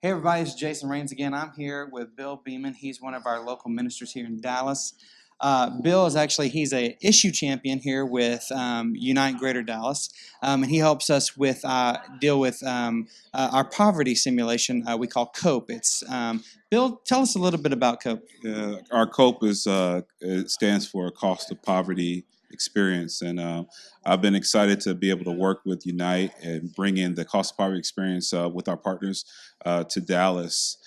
Hey everybody, it's Jason Rains again. I'm here with Bill Beamon. He's one of our local ministers here in Dallas. Bill is he's a issue champion here with Unite Greater Dallas, and he helps us with deal with our poverty simulation we call C.O.P.E. Bill, tell us a little bit about C.O.P.E. Our COPE it stands for Cost of Poverty Experience, and I've been excited to be able to work with Unite and bring in the Cost of Poverty Experience with our partners to Dallas,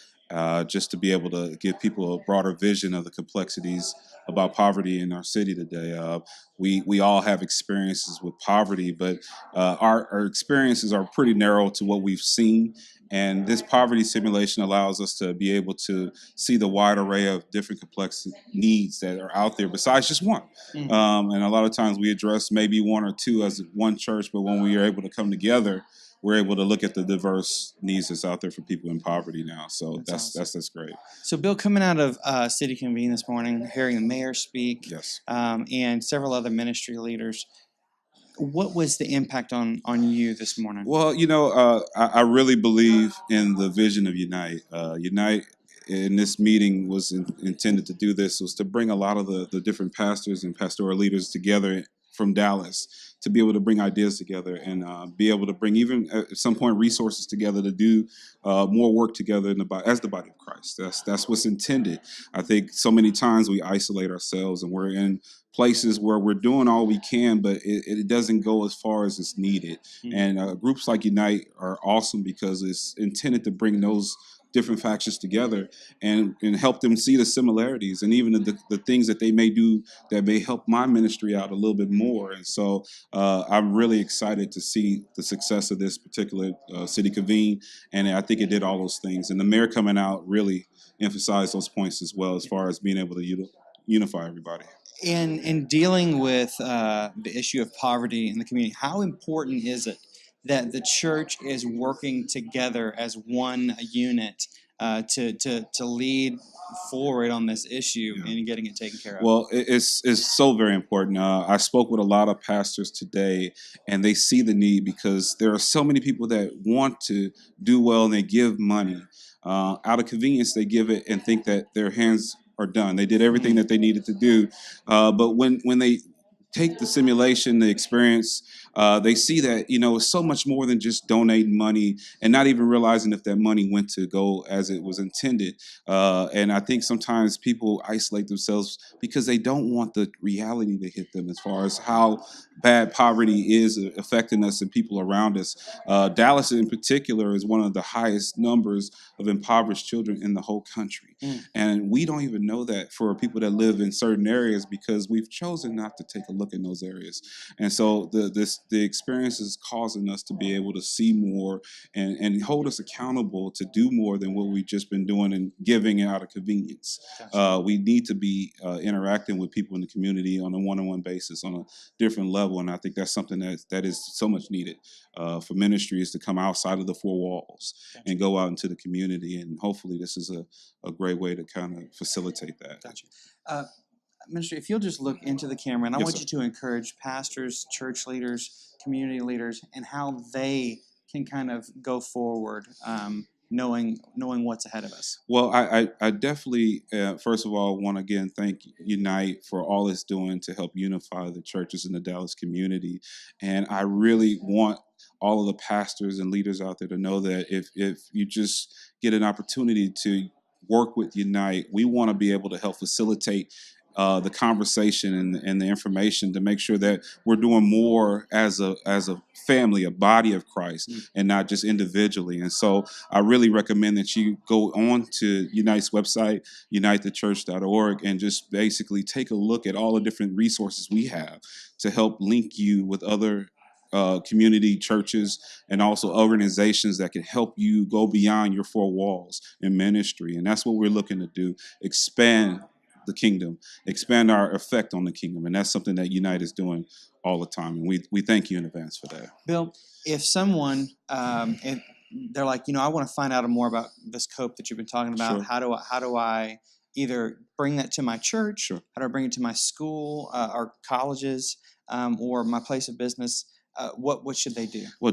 just to be able to give people a broader vision of the complexities about poverty in our city today. We all have experiences with poverty, but our experiences are pretty narrow to what we've seen. And this poverty simulation allows us to be able to see the wide array of different complex needs that are out there besides just one. And a lot of times we address maybe one or two as one church, but when we are able to come together, we're able to look at the diverse needs that's out there for people in poverty now. So that's awesome. that's great. So, Bill, coming out of City Convene this morning, hearing the mayor speak, Yes. and several other ministry leaders, what was the impact on you this morning? Well, I really believe in the vision of Unite. Unite in this meeting was intended to do this, was to bring a lot of the different pastors and pastoral leaders together from Dallas to be able to bring ideas together and be able to bring even at some point resources together to do more work together as the body of Christ. That's what's intended. I think so many times we isolate ourselves and we're in places where we're doing all we can, but it doesn't go as far as it's needed. And groups like Unite are awesome because it's intended to bring those different factions together and help them see the similarities and even the things that they may do that may help my ministry out a little bit more. And so I'm really excited to see the success of this particular city convene. And I think it did all those things. And the mayor coming out really emphasized those points as well as far as being able to unify everybody. In dealing with the issue of poverty in the community, how important is it that the church is working together as one unit to lead forward on this issue and getting it taken care of? Well, it's so very important. I spoke with a lot of pastors today, and they see the need because there are so many people that want to do well and they give money. Out of convenience, they give it and think that their hands are done. They did everything that they needed to do. But when they take the simulation, the experience, they see that, it's so much more than just donating money and not even realizing if that money went to go as it was intended. And I think sometimes people isolate themselves because they don't want the reality to hit them as far as how bad poverty is affecting us and people around us. Dallas in particular is one of the highest numbers of impoverished children in the whole country. And we don't even know that for people that live in certain areas because we've chosen not to take a look in those areas. And so the experience is causing us to be able to see more and hold us accountable to do more than what we've just been doing and giving out of convenience. Gotcha. We need to be interacting with people in the community on a one-on-one basis on a different level. And I think that's something that is so much needed for ministries to come outside of the four walls and go out into the community. And hopefully this is a great way to kind of facilitate that. Gotcha. Minister, if you'll just look into the camera, and I Yes, want sir. you to encourage pastors, church leaders, community leaders, and how they can kind of go forward, knowing what's ahead of us. Well, I definitely, first of all, want to again thank Unite for all it's doing to help unify the churches in the Dallas community. And I really want all of the pastors and leaders out there to know that if you just get an opportunity to work with Unite, we want to be able to help facilitate the conversation and the information to make sure that we're doing more as a family, a body of Christ, and not just individually. And so I really recommend that you go on to Unite's website, unitethechurch.org, and just basically take a look at all the different resources we have to help link you with other community churches and also organizations that can help you go beyond your four walls in ministry. And that's what we're looking to do, expand the kingdom, expand our effect on the kingdom. And that's something that Unite is doing all the time. And we thank you in advance for that. Bill, if someone, if they're like, I want to find out more about this COPE that you've been talking about, Sure. how do I either bring that to my church, Sure. how do I bring it to my school or colleges or my place of business? What should they do? Well,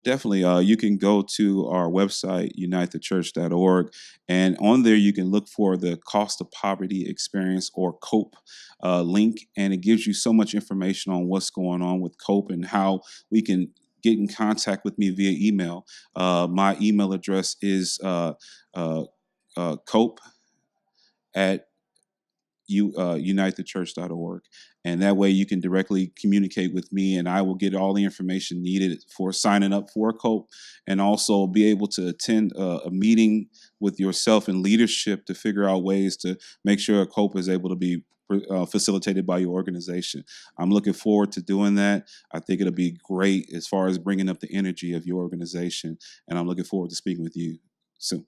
Definitely. You can go to our website, unitethechurch.org, and on there you can look for the Cost of Poverty Experience, or COPE, link, and it gives you so much information on what's going on with COPE and how we can get in contact with me via email. My email address is uh, COPE at unitethechurch.org. And that way you can directly communicate with me, and I will get all the information needed for signing up for a COPE, and also be able to attend a meeting with yourself and leadership to figure out ways to make sure a COPE is able to be facilitated by your organization. I'm looking forward to doing that. I think it'll be great as far as bringing up the energy of your organization, and I'm looking forward to speaking with you soon.